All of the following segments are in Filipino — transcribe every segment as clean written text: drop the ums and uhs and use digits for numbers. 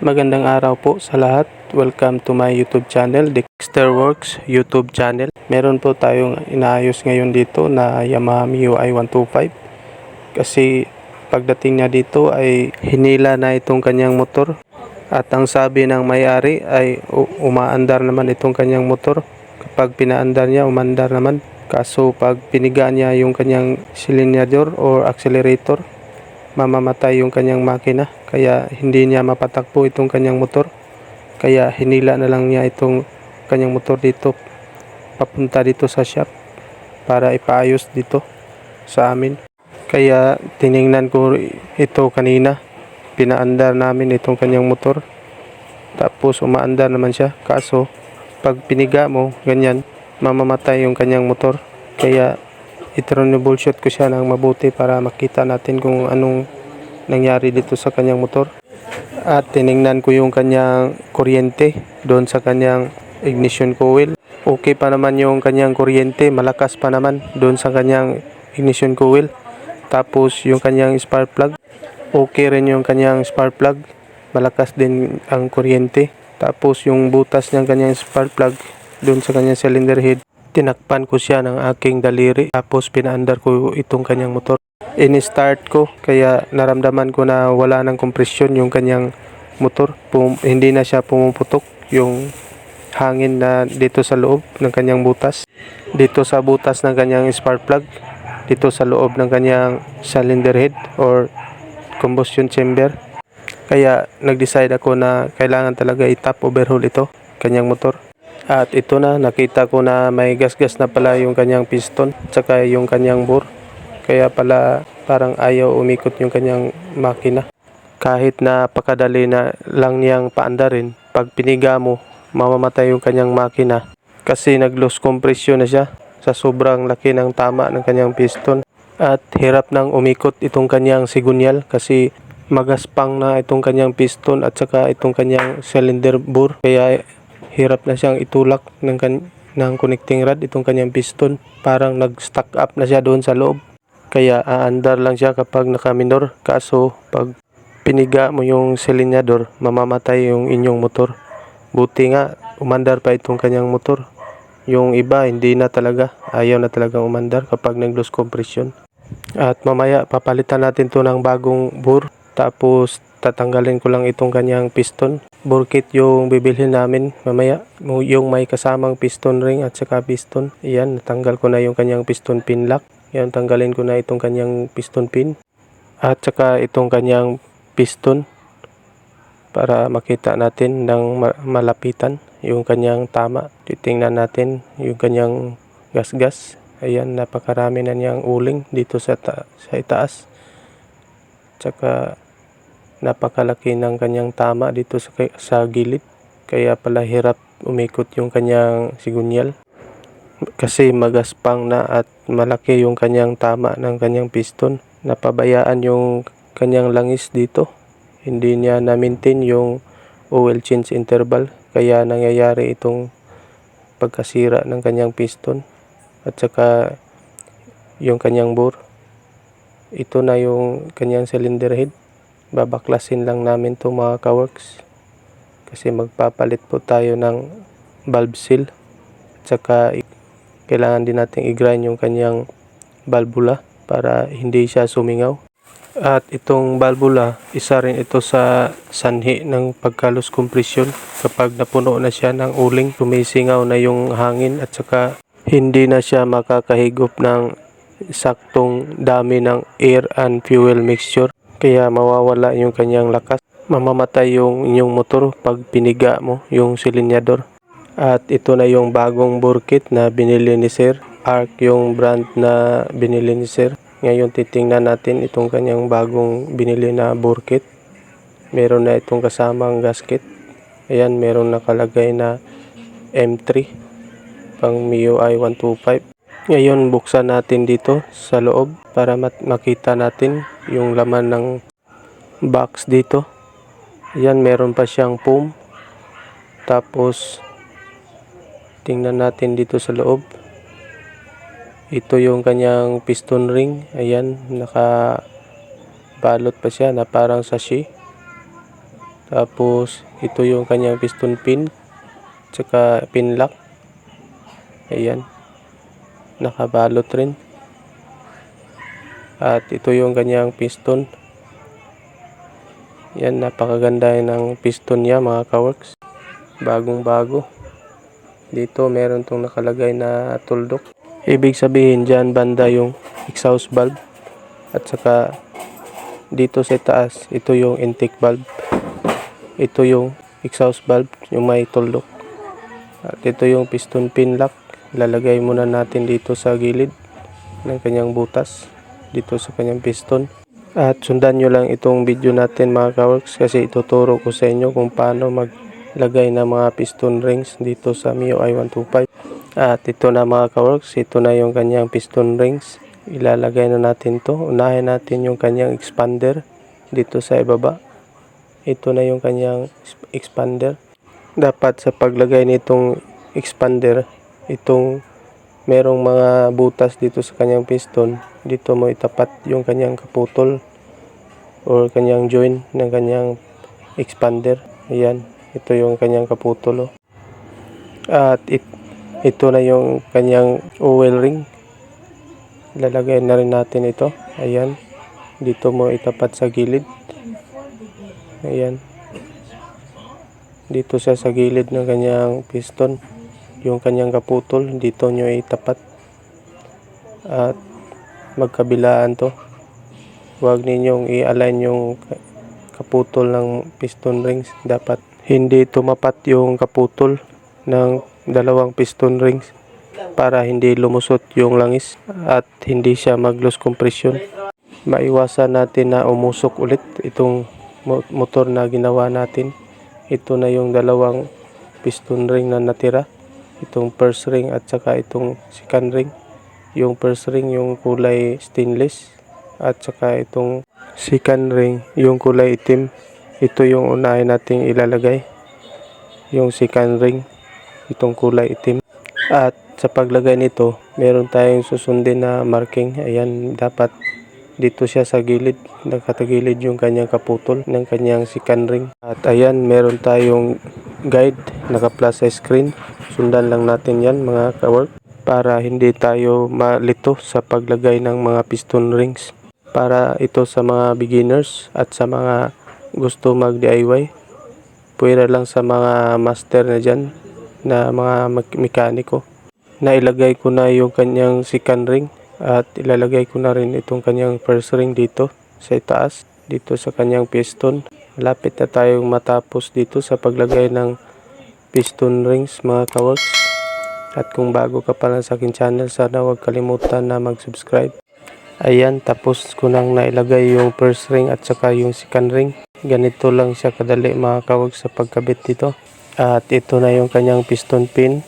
Magandang araw po sa lahat. Welcome to my YouTube channel, Dexter Works YouTube channel. Meron po tayong inaayos ngayon dito na Yamaha MIUI 125. Kasi pagdating niya dito ay hinila na itong kanyang motor. At ang sabi ng may-ari ay umaandar naman itong kanyang motor. Kapag pinaandar niya, umandar naman. Kaso pag piniga niya yung kanyang silindyador or accelerator, mamamatay yung kanyang makina, kaya hindi niya mapatakbo itong kanyang motor. Kaya hinila na lang niya itong kanyang motor dito papunta dito sa shop para ipaayos dito sa amin. Kaya tiningnan ko ito kanina, pinaandar namin itong kanyang motor, tapos umaandar naman siya. Kaso pag piniga mo ganyan, mamamatay yung kanyang motor. Kaya i-troubleshoot ko siya ng mabuti para makita natin kung anong nangyari dito sa kanyang motor. At tiningnan ko yung kanyang kuryente doon sa kanyang ignition coil. Okay pa naman yung kanyang kuryente, malakas pa naman doon sa kanyang ignition coil. Tapos yung kanyang spark plug, okay rin yung kanyang spark plug, malakas din ang kuryente. Tapos yung butas ng kanyang spark plug doon sa kanyang cylinder head, tinakpan ko siya ng aking daliri, tapos pinaandar ko itong kanyang motor. In-start ko, kaya naramdaman ko na wala ng kompresyon yung kanyang motor. Hindi na siya pumuputok yung hangin na dito sa loob ng kanyang butas, dito sa butas ng kanyang spark plug, dito sa loob ng kanyang cylinder head or combustion chamber. Kaya nag-decide ako na kailangan talaga i-top overhaul ito, kanyang motor. At ito na, nakita ko na may gasgas na pala yung kanyang piston tsaka yung kanyang bore. Kaya pala parang ayaw umikot yung kanyang makina. Kahit na pakadali na lang niyang paandarin, pag piniga mo, mamamatay yung kanyang makina. Kasi nag-loss compression na siya sa sobrang laki ng tama ng kanyang piston. At hirap nang umikot itong kanyang sigunyal kasi magaspang na itong kanyang piston at saka itong kanyang cylinder bore. Kaya hirap na siyang itulak ng connecting rod itong kanyang piston. Parang nag-stuck up na siya doon sa loob. Kaya aandar lang siya kapag nakaminor. Kaso pag piniga mo yung silinyador, mamamatay yung inyong motor. Buti nga umandar pa itong kanyang motor. Yung iba hindi na talaga, ayaw na talagang umandar kapag nag-loss compression. At mamaya papalitan natin to ng bagong bore. Tapos tatanggalin ko lang itong kanyang piston. Bore kit yung bibilhin namin mamaya, yung may kasamang piston ring at saka piston. Iyan, natanggal ko na yung kanyang piston pin lock. Yan, tanggalin ko na itong kanyang piston pin at saka itong kanyang piston para makita natin ng malapitan yung kanyang tama. Titingnan natin yung kanyang gasgas. Ayan, napakarami na niyang uling dito sa itaas. Tsaka napakalaki ng kanyang tama dito sa gilid. Kaya pala hirap umikot yung kanyang sigunyal. Kasi magaspang na at malaki yung kanyang tama ng kanyang piston. Napabayaan yung kanyang langis dito. Hindi niya na-maintain yung oil change interval. Kaya nangyayari itong pagkasira ng kanyang piston. At saka yung kanyang bore. Ito na yung kanyang cylinder head. Babaklasin lang namin to mga ka-works. Kasi magpapalit po tayo ng valve seal. At saka kailangan din natin i-grind yung kanyang valvula para hindi siya sumingaw. At itong valvula, isa rin ito sa sanhi ng pagka-loss compression. Kapag napuno na siya ng uling, sumisingaw na yung hangin at saka hindi na siya makakahigop ng saktong dami ng air and fuel mixture. Kaya mawawala yung kanyang lakas. Mamamatay yung inyong motor pag piniga mo yung silinyador. At ito na yung bagong bore kit na binili ni Sir. Arc yung brand na binili ni Sir. Ngayon titingnan natin itong kanyang bagong binili na bore kit. Meron na itong kasamang gasket. Ayan, meron nakalagay na M3 pang MIUI 125. Ngayon buksan natin dito sa loob para makita natin yung laman ng box dito. Ayan, meron pa siyang foam. Tapos tingnan natin dito sa loob. Ito yung kanyang piston ring. Ayan, nakabalot pa siya na parang sashi. Tapos ito yung kanyang piston pin, tsaka pin lock. Ayan, nakabalot rin. At ito yung kanyang piston. Yan, napakaganda ng piston niya mga kaworks. Bagong bago. Dito meron tong nakalagay na tuldok. Ibig sabihin dyan banda yung exhaust valve. At saka dito sa taas, ito yung intake valve. Ito yung exhaust valve, yung may tuldok. At ito yung piston pin lock. Ilalagay muna natin dito sa gilid ng kanyang butas, dito sa kanyang piston. At sundan nyo lang itong video natin mga kaworks, kasi ituturo ko sa inyo kung paano maglagay ng mga piston rings dito sa MIUI 125. At ito na mga kaworks, ito na yung kanyang piston rings. Ilalagay na natin to. Unahin natin yung kanyang expander dito sa ibaba. Ito na yung kanyang expander. Dapat sa paglagay nitong expander, itong merong mga butas dito sa kanyang piston, dito mo itapat yung kanyang kaputol or kanyang join ng kanyang expander. Ayan, ito yung kanyang kaputol. At ito na yung kanyang oil ring. Lalagay na rin natin ito. Ayan, dito mo itapat sa gilid. Ayan, dito siya sa gilid ng kanyang piston. Yung kanyang kaputol, dito nyo itapat. At magkabilaan to. Huwag ninyong i-align yung kaputol ng piston rings. Dapat hindi tumapat yung kaputol ng dalawang piston rings para hindi lumusot yung langis at hindi siya mag-loss compression. Maiwasan natin na umusok ulit itong motor na ginawa natin. Ito na yung dalawang piston ring na natira, itong first ring at saka itong second ring. Yung first ring yung kulay stainless at saka itong second ring yung kulay itim. Ito yung unahin nating ilalagay, yung second ring, itong kulay itim. At sa paglagay nito, meron tayong susundin na marking. Ayan, dapat dito siya sa gilid, nakatagilid yung kanyang kaputol ng kanyang second ring. At ayan, meron tayong guide, naka-plus screen. Sundan lang natin yan mga kawork para hindi tayo malito sa paglagay ng mga piston rings. Para ito sa mga beginners at sa mga gusto mag DIY. Pwede lang sa mga master na dyan, na mga mekaniko. Nailagay ko na yung kanyang second ring. At ilalagay ko na rin itong kanyang first ring dito sa itaas, dito sa kanyang piston. Malapit na tayong matapos dito sa paglagay ng piston rings mga kaworks. At kung bago ka pa lang sa akin channel, sana huwag kalimutan na mag-subscribe. Ayan, tapos ko nang nailagay yung first ring at saka yung second ring. Ganito lang siya kadali mga kaworks sa pagkabit dito. At ito na yung kanyang piston pin.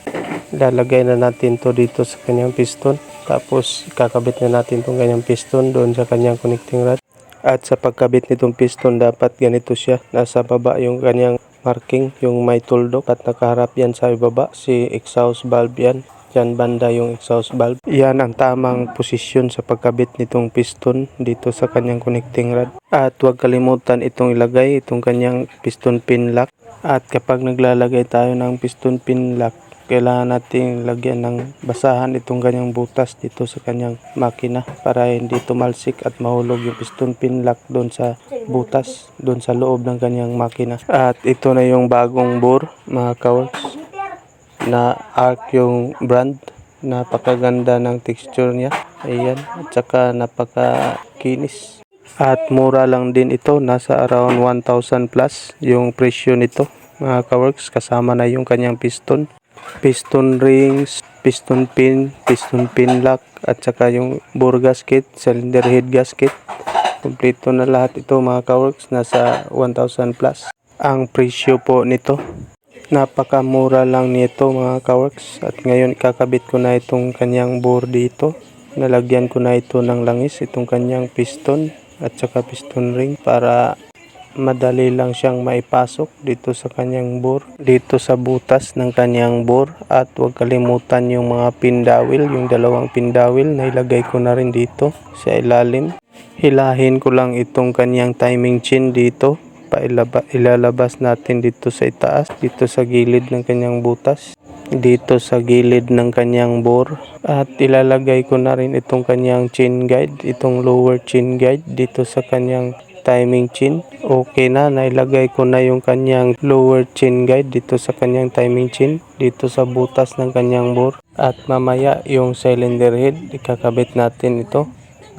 Lalagay na natin to dito sa kanyang piston. Tapos kakabit na natin itong kanyang piston doon sa kanyang connecting rod. At sa pagkabit nitong piston, dapat ganito siya. Nasa baba yung kanyang marking, yung may tuldok. At nakaharap yan sa ibaba, si exhaust valve yan. Yan banda yung exhaust valve. Yan ang tamang posisyon sa pagkabit nitong piston dito sa kanyang connecting rod. At huwag kalimutan itong ilagay, itong kanyang piston pin lock. At kapag naglalagay tayo ng piston pin lock, kailangan natin lagyan ng basahan itong kanyang butas dito sa kanyang makina para hindi tumalsik at mahulog yung piston pin lock doon sa butas, doon sa loob ng kanyang makina. At ito na yung bagong bore mga kaworks, na ARC yung brand. Napakaganda ng texture niya. Ayan, at saka napakakinis. At mura lang din ito, nasa around 1,000 plus yung presyo nito mga kaworks, kasama na yung kanyang piston rings, piston pin lock at saka yung bore gasket, cylinder head gasket. Kompleto na lahat ito mga kaworks, nasa 1,000 plus ang presyo po nito. Napakamura lang nito mga kaworks. At ngayon ikakabit ko na itong kanyang bore dito. Nalagyan ko na ito ng langis, itong kanyang piston at saka piston ring, para madali lang siyang maipasok dito sa kanyang bore, dito sa butas ng kanyang bore. At huwag kalimutan yung mga pin dowel, yung dalawang pin dowel na ilagay ko na rin dito sa ilalim. Hilahin ko lang itong kanyang timing chain dito ilalabas natin dito sa itaas, dito sa gilid ng kanyang butas, dito sa gilid ng kanyang bore, at ilalagay ko na rin itong kanyang chin guide, itong lower chin guide dito sa kanyang timing chin. Okay na, nailagay ko na yung kanyang lower chin guide dito sa kanyang timing chin, dito sa butas ng kanyang bore. At mamaya yung cylinder head, ikakabit natin ito.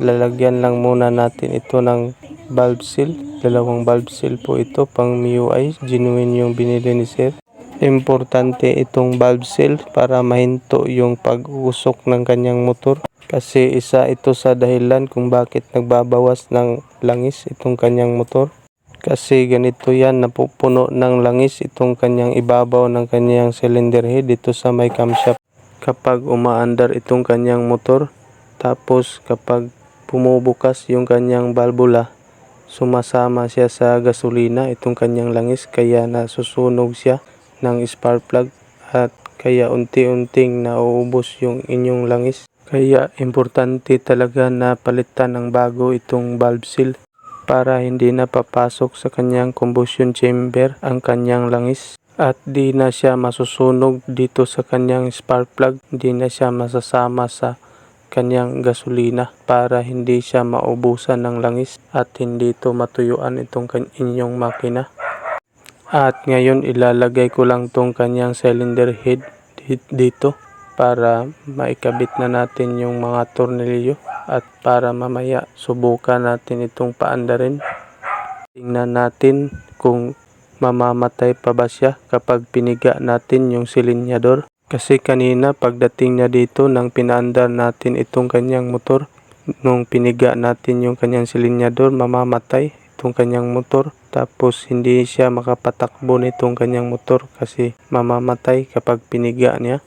Lalagyan lang muna natin ito ng valve seal. Dalawang valve seal po ito, pang MIUI, genuine yung binili ni sir. Importante itong valve seal para mahinto yung pag-usok ng kanyang motor. Kasi isa ito sa dahilan kung bakit nagbabawas ng langis itong kanyang motor. Kasi ganito yan, napupuno ng langis itong kanyang ibabaw ng kanyang cylinder head dito sa may camshaft. Kapag umaandar itong kanyang motor, tapos kapag bumubukas yung kanyang valvula, sumasama siya sa gasolina itong kanyang langis, kaya nasusunog siya ng spark plug at kaya unti-unting nauubos yung inyong langis. Kaya importante talaga na palitan ng bago itong valve seal para hindi na papasok sa kanyang combustion chamber ang kanyang langis at di na siya masusunog dito sa kanyang spark plug, di na siya masasama sa kanyang gasolina para hindi siya maubusan ng langis at hindi ito matuyuan itong inyong makina. At ngayon ilalagay ko lang tong kanyang cylinder head dito para maikabit na natin yung mga tornilyo at para mamaya subukan natin itong paandarin. Tingnan natin kung mamamatay pa ba siya kapag piniga natin yung silinyador. Kasi kanina pagdating niya dito nang pinaandar natin itong kanyang motor, nung piniga natin yung kanyang silinyador, mamamatay itong kanyang motor. Tapos hindi siya makapatakbo nitong kanyang motor kasi mamamatay kapag piniga niya.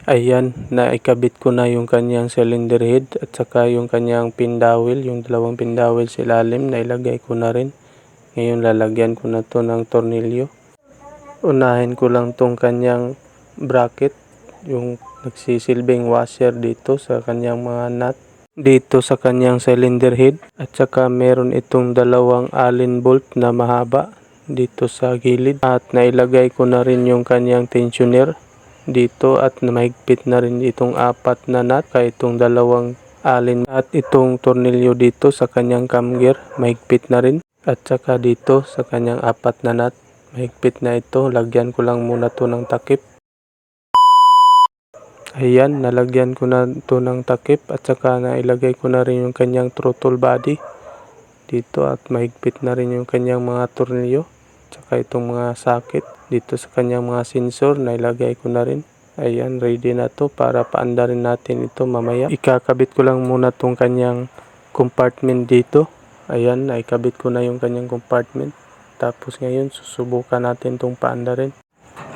Ayan, naikabit ko na yung kanyang cylinder head at saka yung kanyang pin dowel, yung dalawang pin dowel sa ilalim, nailagay ko na rin. Ngayon lalagyan ko na to ng tornilyo. Unahin ko lang tong kanyang bracket, yung nagsisilbing washer dito sa kanyang mga nut, dito sa kanyang cylinder head. At saka meron itong dalawang Allen bolt na mahaba dito sa gilid. At nailagay ko na rin yung kanyang tensioner dito at mahigpit na rin itong apat na nut, kaya itong dalawang Allen at itong tornilyo dito sa kanyang cam gear mahigpit na rin, at saka dito sa kanyang apat na nut mahigpit na ito. Lagyan ko lang muna to ng takip. Ayan, nalagyan ko na to ng takip at saka nailagay ko na rin yung kanyang throttle body dito at mahigpit na rin yung kanyang mga tornilyo. Tsaka itong mga socket dito sa kanyang mga sensor, nailagay ko na rin. Ayan, ready na to para paandarin natin ito mamaya. Ikakabit ko lang muna tong kanyang compartment dito. Ayan, naikabit ko na yung kanyang compartment. Tapos ngayon, susubukan natin tong paandarin.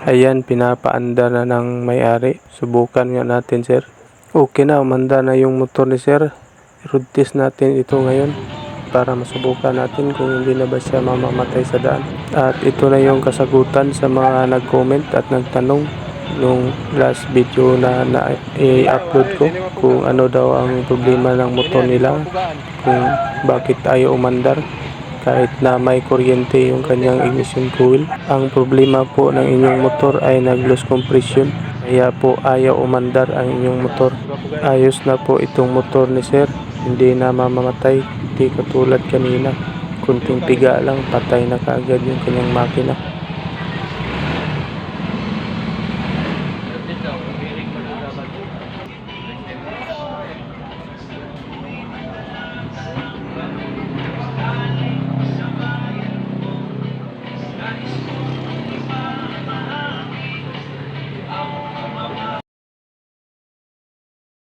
Ayan, pinapaandar na ng may-ari. Subukan nga natin, sir. Okay na, umanda na yung motor ni sir. Road test natin ito ngayon para masubukan natin kung hindi na ba siya mamamatay sa daan. At ito na yung kasagutan sa mga nag-comment at nagtanong nung last video na i-upload ko kung ano daw ang problema ng motor nila, kung bakit ayaw umandar kahit na may kuryente yung kanyang ignition coil. Ang problema po ng inyong motor ay nag-loss compression, kaya po ayaw umandar ang inyong motor. Ayos na po itong motor ni sir, hindi na mamamatay, hindi katulad kanina. Kunting piga lang, patay na kaagad yung kanyang makina.